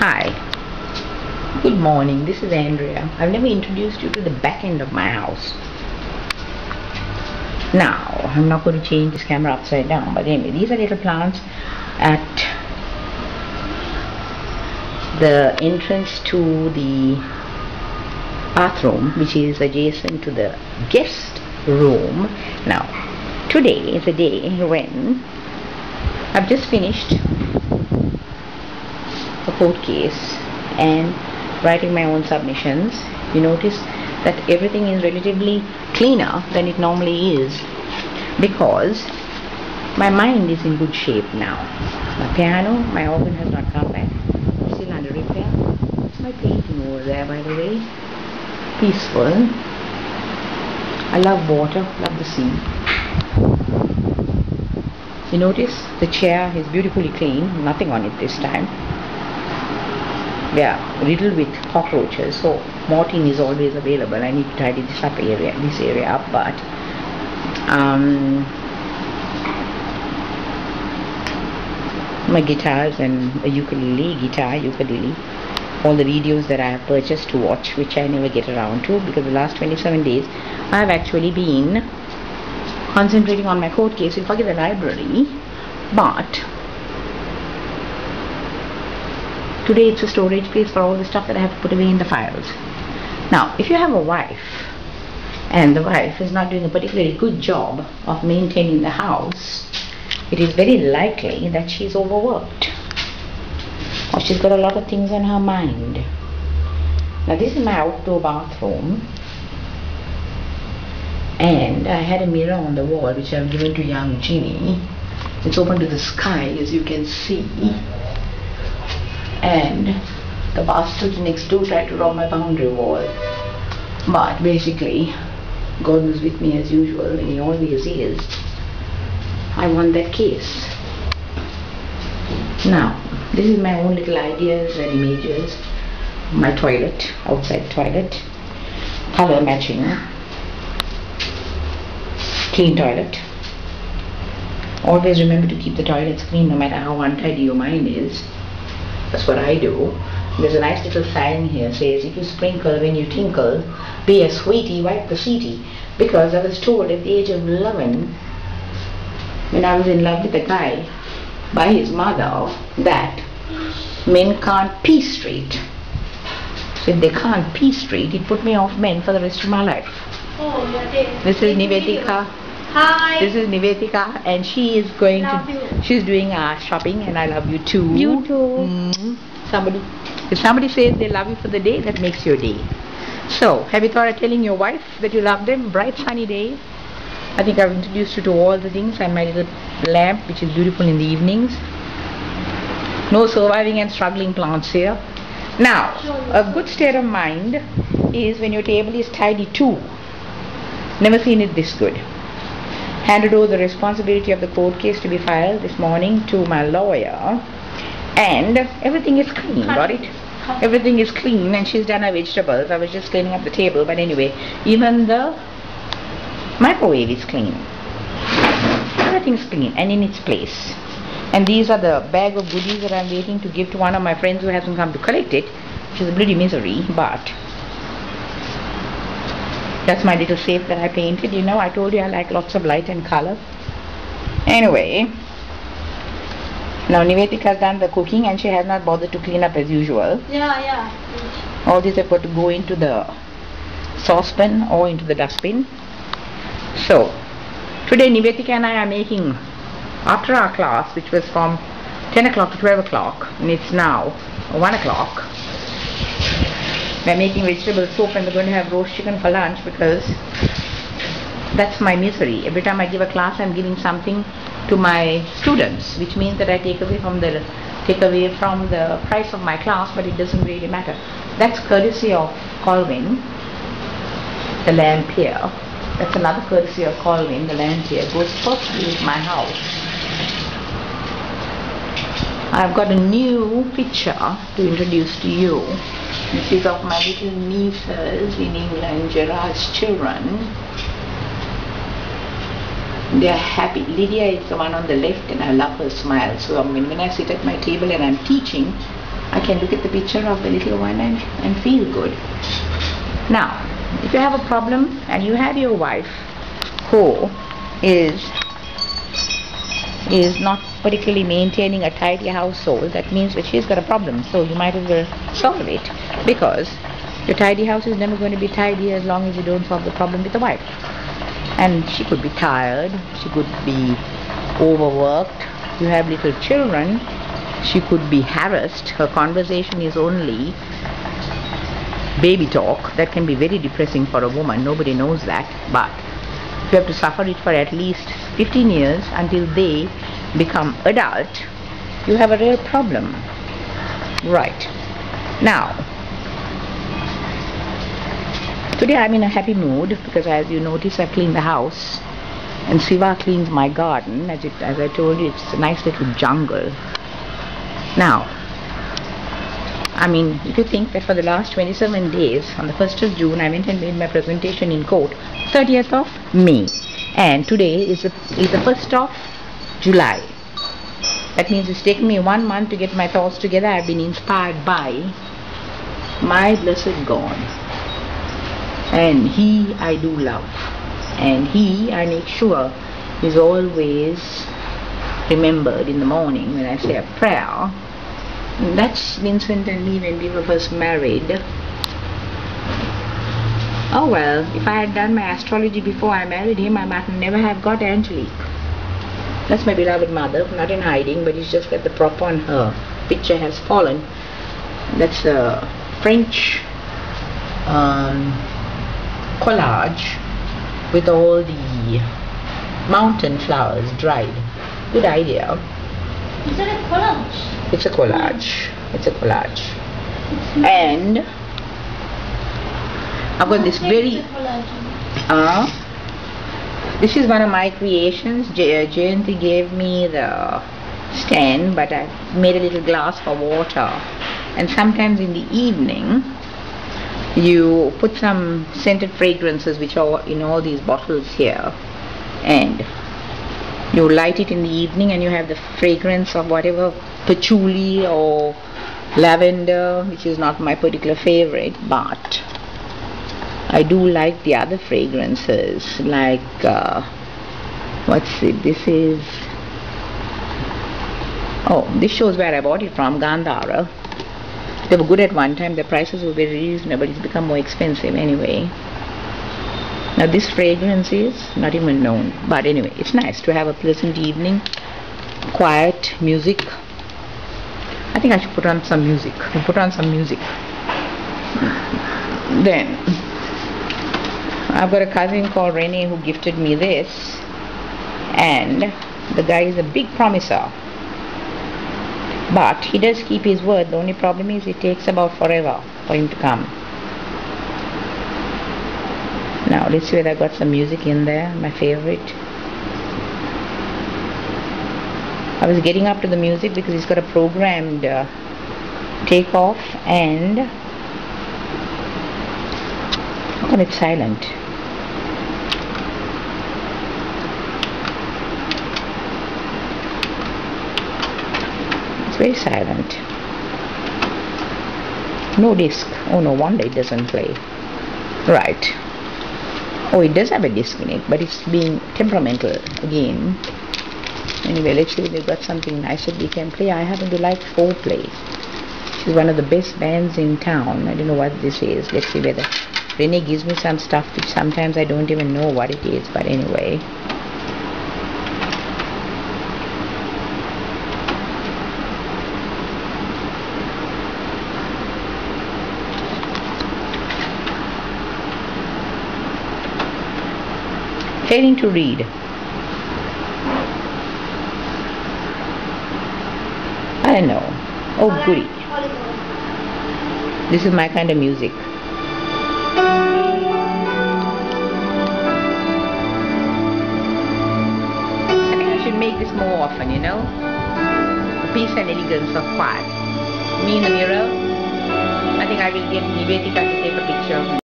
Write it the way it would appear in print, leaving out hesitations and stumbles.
Hi, good morning. This is Andrea. I've never introduced you to the back end of my house. Now, I'm not going to change this camera upside down, but anyway, these are little plants at the entrance to the bathroom, which is adjacent to the guest room. Now, today is a day when I've just finished a court case and writing my own submissions. You notice that everything is relatively cleaner than it normally is because my mind is in good shape now. My piano, my organ has not come back, it's still under repair. It's my painting over there, by the way. Peaceful. I love water, love the sea. You notice the chair is beautifully clean, nothing on it this time. Yeah, riddled with cockroaches, so Mortin is always available. I need to tidy this area up, but my guitars and a ukulele, all the videos that I have purchased to watch, which I never get around to because the last 27 days I have actually been concentrating on my court case. You'll forget the library, but today it's a storage place for all the stuff that I have to put away in the files. Now, if you have a wife and the wife is not doing a particularly good job of maintaining the house, it is very likely that she's overworked or she's got a lot of things on her mind. Now, this is my outdoor bathroom, and I had a mirror on the wall which I've given to young Ginny. It's open to the sky, as you can see. And the bastards next door tried to rob my boundary wall, but basically God was with me as usual, and he always is. I won that case. Now, this is my own little ideas and images. My toilet, outside toilet, color matching, clean toilet. Always remember to keep the toilets clean no matter how untidy your mind is. That's what I do. There's a nice little sign here says, if you sprinkle when you tinkle, be a sweetie, wipe the seatie. Because I was told at the age of 11, when I was in love with a guy, by his mother, that men can't pee straight. So if they can't pee straight, it put me off men for the rest of my life. Oh, yeah, this is Nivedika. Hi. This is Nivedika, and she is going she's doing shopping, and I love you too. You too. If somebody says they love you for the day, that makes your day. So, have you thought of telling your wife that you love them? Bright sunny day. I think I've introduced you to all the things, and my little lamp, which is beautiful in the evenings. No surviving and struggling plants here. Now, a good state of mind is when your table is tidy too. Never seen it this good. Handed over the responsibility of the court case to be filed this morning to my lawyer, and everything is clean. Got it? Everything is clean, and she's done her vegetables. I was just cleaning up the table, but anyway, even the microwave is clean. Everything's clean and in its place. And these are the bag of goodies that I'm waiting to give to one of my friends who hasn't come to collect it, which is a bloody misery, but that's my little safe that I painted. You know, I told you I like lots of light and color. Anyway, now Nivedika has done the cooking and she has not bothered to clean up as usual. Yeah. All these have got to go into the saucepan or into the dustbin. So, today Nivedika and I are making, after our class, which was from 10 o'clock to 12 o'clock, and it's now 1 o'clock, we're making vegetable soup, and we're going to have roast chicken for lunch because that's my misery. Every time I give a class, I'm giving something to my students, which means that I take away from the price of my class, but it doesn't really matter. That's courtesy of Colvin, the lamp here. That's another courtesy of Colvin, the lamp here. Goes perfectly with my house. I've got a new picture to introduce to you. This is of my little nieces in England, Gerard's children. They are happy. Lydia is the one on the left, and I love her smile. So when I sit at my table and I'm teaching, I can look at the picture of the little one and feel good. Now, if you have a problem and you have your wife who is not particularly maintaining a tidy household, that means that she's got a problem. So you might as well solve it, because your tidy house is never going to be tidy as long as you don't solve the problem with the wife. And she could be tired, she could be overworked, you have little children, she could be harassed, her conversation is only baby talk. That can be very depressing for a woman, nobody knows that, but you have to suffer it for at least 15 years until they become adult. You have a real problem. Right. Now, today I'm in a happy mood because, as you notice, I've cleaned the house and Siva cleans my garden. As I told you, it's a nice little jungle. Now, I mean, if you think that for the last 27 days, on the 1st of June, I went and made my presentation in court, 30th of May, and today is the 1st of July. That means it's taken me 1 month to get my thoughts together. I've been inspired by my blessed God, and He I do love, and He I make sure is always remembered in the morning when I say a prayer. And that's Vincent and me when we were first married. Oh well, if I had done my astrology before I married him, I might never have got Angelique. That's my beloved mother, not in hiding, but it's just that the prop on her picture has fallen. That's a French collage with all the mountain flowers dried. Good idea. Is that a collage? It's a collage. It's a collage. And I've got this very this is one of my creations. Jayanti gave me the stand, but I made a little glass for water, and sometimes in the evening you put some scented fragrances which are in all these bottles here, and you light it in the evening and you have the fragrance of whatever, patchouli or lavender, which is not my particular favorite, but I do like the other fragrances, like what's it, this is, oh, this shows where I bought it from, Gandhara. They were good at one time, the prices were very reasonable, it's become more expensive anyway. Now this fragrance is not even known, but anyway, it's nice to have a pleasant evening, quiet music. I think I should put on some music. Then I've got a cousin called Rene who gifted me this, and the guy is a big promiser, but he does keep his word. The only problem is it takes about forever for him to come. Now let's see whether I got some music in there, my favorite. I was getting up to the music because it's got a programmed takeoff, and how come it's silent? It's very silent. No disc. Oh, no wonder it doesn't play. Right. Oh, it does have a disc in it, but it's being temperamental again. Anyway, let's see if they've got something nice that we can play. I happen to like Foreplay. She's one of the best bands in town. I don't know what this is. Let's see whether Rene gives me some stuff which sometimes I don't even know what it is, but anyway. Failing to read. I don't know. Oh, goody. This is my kind of music. I think I should make this more often, you know? The peace and elegance of quiet. Me in the mirror. I think I will get Nivedita to take a picture of me.